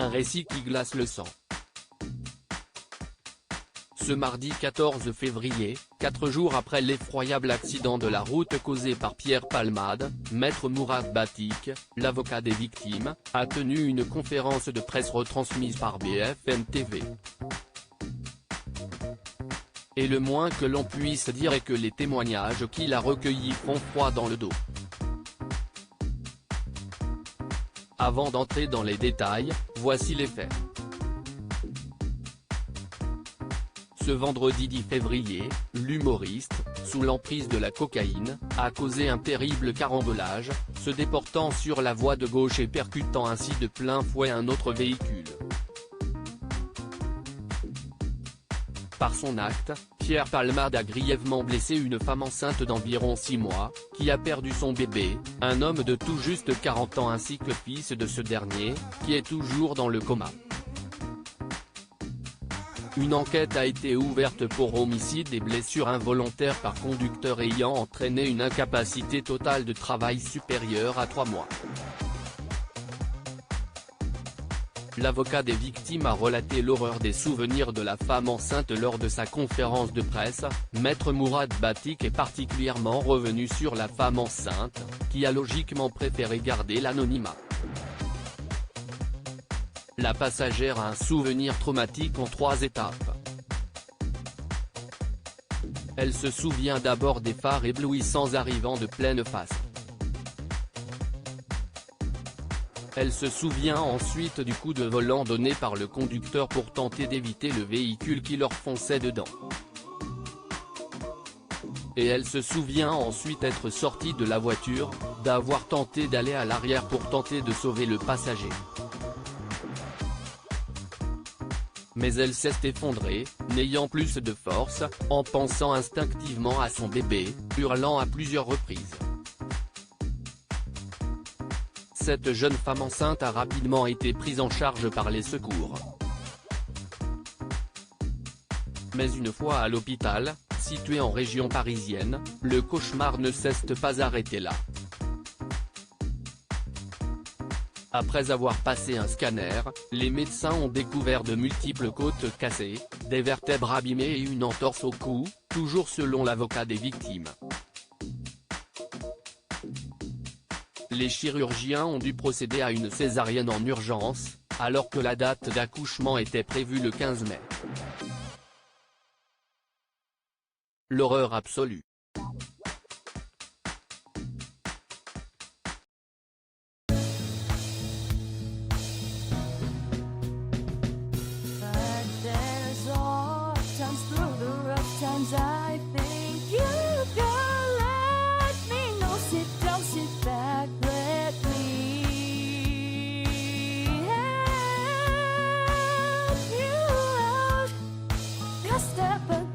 Un récit qui glace le sang. Ce mardi 14 février, 4 jours après l'effroyable accident de la route causé par Pierre Palmade, Maître Mourad Batik, l'avocat des victimes, a tenu une conférence de presse retransmise par BFM TV. Et le moins que l'on puisse dire est que les témoignages qu'il a recueillis font froid dans le dos. Avant d'entrer dans les détails, voici les faits. Ce vendredi 10 février, l'humoriste, sous l'emprise de la cocaïne, a causé un terrible carambolage, se déportant sur la voie de gauche et percutant ainsi de plein fouet un autre véhicule. Par son acte, Pierre Palmade a grièvement blessé une femme enceinte d'environ 6 mois, qui a perdu son bébé, un homme de tout juste 40 ans ainsi que le fils de ce dernier, qui est toujours dans le coma. Une enquête a été ouverte pour homicide et blessure involontaire par conducteur ayant entraîné une incapacité totale de travail supérieure à 3 mois. L'avocat des victimes a relaté l'horreur des souvenirs de la femme enceinte lors de sa conférence de presse. Maître Mourad Batik est particulièrement revenu sur la femme enceinte, qui a logiquement préféré garder l'anonymat. La passagère a un souvenir traumatique en 3 étapes. Elle se souvient d'abord des phares éblouissants arrivant de pleine face. Elle se souvient ensuite du coup de volant donné par le conducteur pour tenter d'éviter le véhicule qui leur fonçait dedans. Et elle se souvient ensuite être sortie de la voiture, d'avoir tenté d'aller à l'arrière pour tenter de sauver le passager. Mais elle s'est effondrée, n'ayant plus de force, en pensant instinctivement à son bébé, hurlant à plusieurs reprises. Cette jeune femme enceinte a rapidement été prise en charge par les secours. Mais une fois à l'hôpital, situé en région parisienne, le cauchemar ne s'est pas arrêté là. Après avoir passé un scanner, les médecins ont découvert de multiples côtes cassées, des vertèbres abîmées et une entorse au cou, toujours selon l'avocat des victimes. Les chirurgiens ont dû procéder à une césarienne en urgence, alors que la date d'accouchement était prévue le 15 mai. L'horreur absolue. I think you can let me know. Sit down, sit back, let me help you out. Just step back.